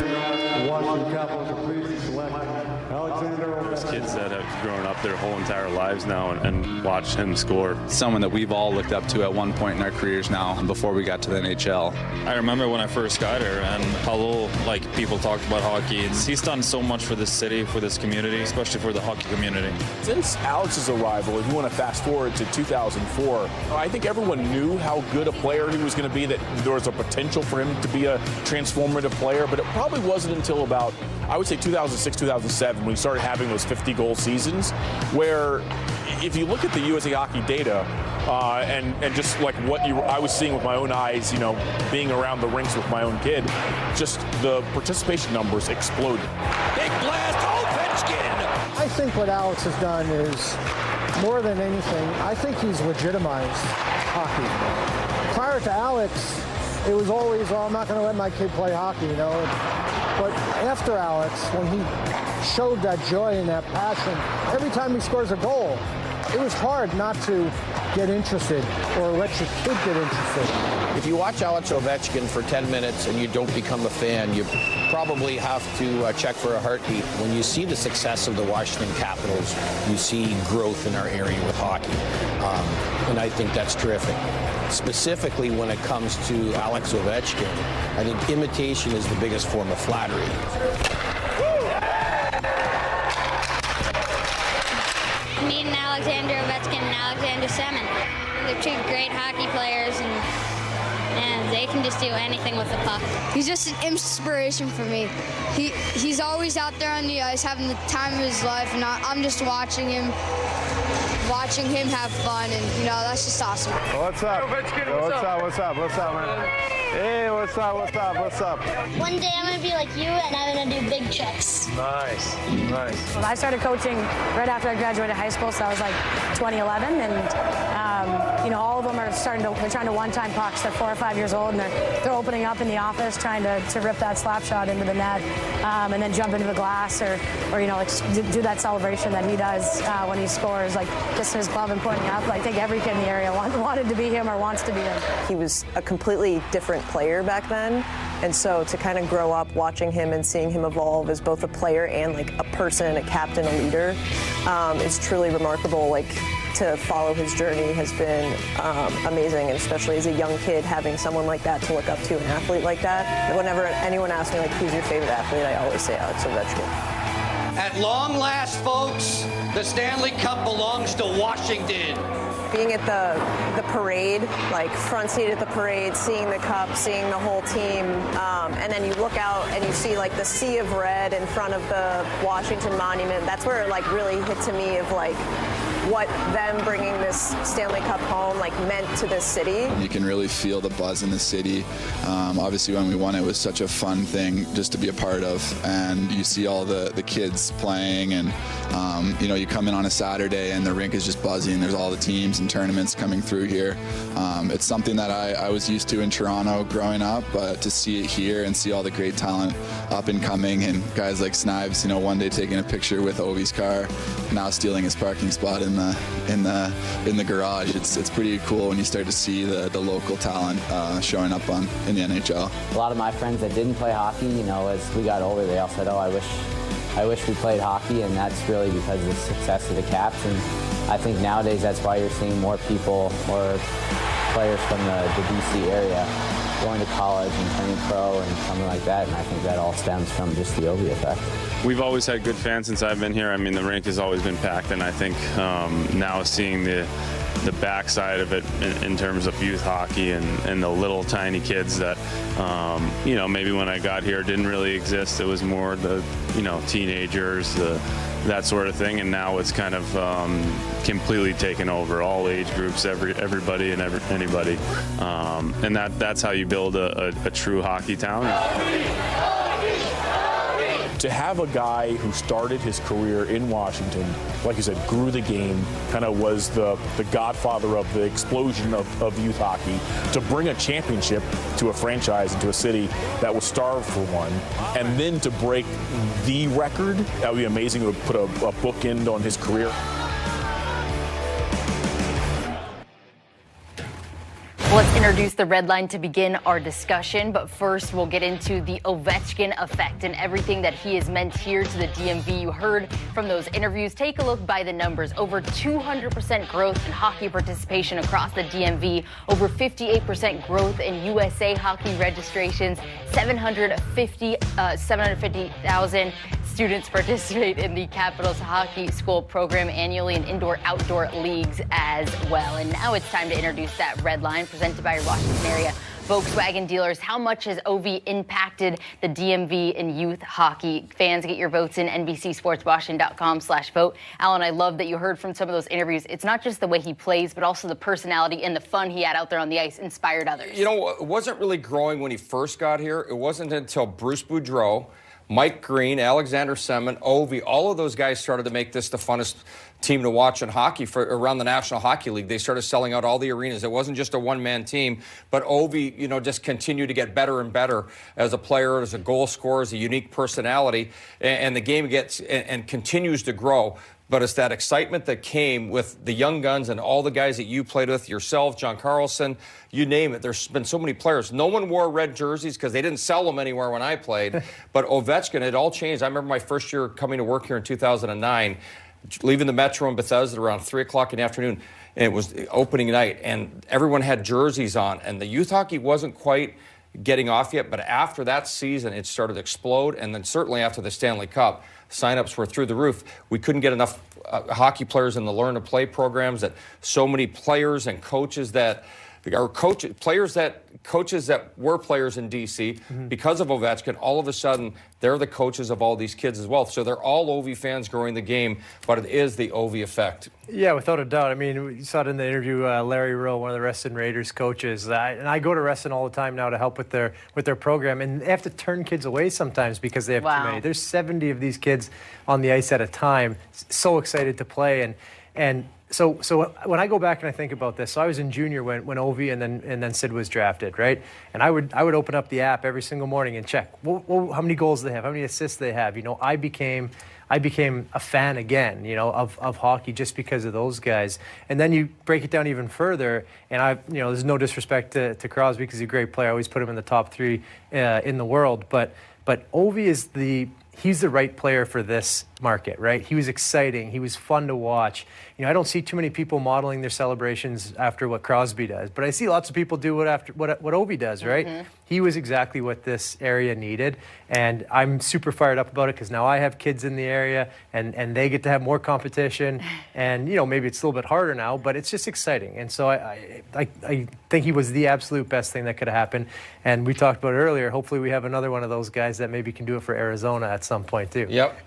Washington Capitals are pleased to select Alexander Ovechkin. There's kids that have grown up their whole entire lives now and watched him score. Someone that we've all looked up to at one point in our careers now before we got to the NHL. I remember when I first got here and how little people talked about hockey. He's done so much for this city, for this community, especially for the hockey community. Since Alex's arrival, if you want to fast forward to 2004, I think everyone knew how good a player he was going to be, that there was a potential for him to be a transformative player, but it probably wasn't until about, I would say 2006, 2007, when he started having those 50-goal seasons, where if you look at the USA Hockey data, and just like what I was seeing with my own eyes, being around the rinks with my own kid, just the participation numbers exploded. Big blast, Ovechkin! I think what Alex has done is, more than anything, I think he's legitimized hockey. Prior to Alex, it was always, I'm not going to let my kid play hockey, But after Alex, when he showed that joy and that passion, every time he scores a goal, it was hard not to get interested or let your kid get interested. If you watch Alex Ovechkin for 10 minutes and you don't become a fan, you probably have to check for a heartbeat. When you see the success of the Washington Capitals, you see growth in our area with hockey. And I think that's terrific. Specifically when it comes to Alex Ovechkin, I think imitation is the biggest form of flattery. Meeting Alexander Ovechkin and Alexander Semin. They're two great hockey players, and they can just do anything with the puck. He's just an inspiration for me. He's always out there on the ice having the time of his life, and I'm just watching him have fun, and that's just awesome. What's up? What's up, man? Hey, what's up? One day I'm going to be like you, and I'm going to do big tricks. Nice. Well, I started coaching right after I graduated high school, so that was like 2011, and all of them are they're trying to one-time pucks. They're 4 or 5 years old, and they're opening up in the office trying to rip that slap shot into the net, and then jump into the glass, or do that celebration that he does when he scores, like kissing his glove and pointing up. I think every kid in the area wanted to be him or wants to be him. He was a completely different player back then, and so to kind of grow up watching him and seeing him evolve as both a player and like a person, a captain, a leader, is truly remarkable. To follow his journey has been amazing, and especially as a young kid, having someone like that to look up to, an athlete like that. Whenever anyone asks me who's your favorite athlete, I always say Alex Ovechkin. At long last, folks, the Stanley Cup belongs to Washington. Being at the parade, front seat at the parade, seeing the cup, seeing the whole team, and then you look out and you see the sea of red in front of the Washington Monument. That's where it really hit to me of what them bringing this Stanley Cup home meant to this city. You can really feel the buzz in the city. Obviously when we won, it was such a fun thing just to be a part of, and you see all the kids playing, and you come in on a Saturday and the rink is just buzzing. There's all the teams and tournaments coming through here. It's something that I was used to in Toronto growing up, but to see it here and see all the great talent up and coming, and guys like Snipes, one day taking a picture with Ovi's car, now stealing his parking spot in the garage. It's pretty cool when you start to see the local talent showing up in the NHL. A lot of my friends that didn't play hockey, as we got older, they all said, "Oh, I wish we played hockey," and that's really because of the success of the Caps. And I think nowadays that's why you're seeing more people or players from the DC area going to college and turning pro and something like that, and I think that all stems from just the Ovi Effect. We've always had good fans since I've been here. I mean, the rink has always been packed, and I think now seeing the backside of it in terms of youth hockey and the little tiny kids that, maybe when I got here didn't really exist. It was more the, teenagers, that sort of thing, and now it's kind of completely taken over all age groups, everybody and anybody, and that's how you build a true hockey town. To have a guy who started his career in Washington, like you said, grew the game, kind of was the godfather of the explosion of youth hockey, to bring a championship to a franchise and to a city that was starved for one, and then to break the record, that would be amazing. It would put a bookend on his career. Let's introduce the red line to begin our discussion, but first we'll get into the Ovechkin effect and everything that he has meant here to the DMV. You heard from those interviews. Take a look by the numbers. Over 200% growth in hockey participation across the DMV, over 58% growth in USA hockey registrations, 750,000 students participate in the Capitals Hockey School program annually in indoor-outdoor leagues as well. And now it's time to introduce that red line presented by your Washington area Volkswagen dealers. How much has Ovi impacted the DMV in youth hockey? Fans, get your votes in NBCSportsWashington.com/vote. Alan, I love that you heard from some of those interviews. It's not just the way he plays, but also the personality and the fun he had out there on the ice inspired others. You know, it wasn't really growing when he first got here. It wasn't until Bruce Boudreau, Mike Green, Alexander Semin, Ovi, all of those guys started to make this the funnest team to watch in hockey for around the National Hockey League. They started selling out all the arenas. It wasn't just a one-man team, but Ovi, you know, just continued to get better and better as a player, as a goal scorer, as a unique personality, and the game gets and continues to grow. But it's that excitement that came with the young guns and all the guys that you played with, yourself, John Carlson, you name it. There's been so many players. No one wore red jerseys because they didn't sell them anywhere when I played. But Ovechkin, it all changed. I remember my first year coming to work here in 2009, leaving the Metro in Bethesda around 3 o'clock in the afternoon, and it was opening night, and everyone had jerseys on, and the youth hockey wasn't quite getting off yet, but after that season, it started to explode, and then certainly after the Stanley Cup, signups were through the roof. We couldn't get enough hockey players in the Learn to Play programs, that so many players and coaches that are coaches that were players in DC, because of Ovechkin, all of a sudden, they're the coaches of all these kids as well. So they're all Ovi fans growing the game, but it is the Ovi effect. Yeah, without a doubt. I mean, we saw it in the interview, Larry Rowe, one of the Reston Raiders coaches. And I go to Reston all the time now to help with their program, and they have to turn kids away sometimes because they have too many. There's 70 of these kids on the ice at a time, so excited to play. So when I go back and I think about this, so I was in junior when Ovi and then Sid was drafted, right? And I would open up the app every single morning and check how many goals they have, how many assists they have. You know, I became a fan again, you know, of hockey just because of those guys. And then you break it down even further, and there's no disrespect to Crosby because he's a great player. I always put him in the top 3 in the world, but Ovi is he's the right player for this market, right? He was exciting. He was fun to watch. You know, I don't see too many people modeling their celebrations after what Crosby does, but I see lots of people do what Ovi does, right? He was exactly what this area needed, and I'm super fired up about it because now I have kids in the area, and they get to have more competition, and, you know, maybe it's a little bit harder now, but it's just exciting. And so I think he was the absolute best thing that could have happened, and we talked about it earlier. Hopefully we have another one of those guys that maybe can do it for Arizona at some point too. Yep.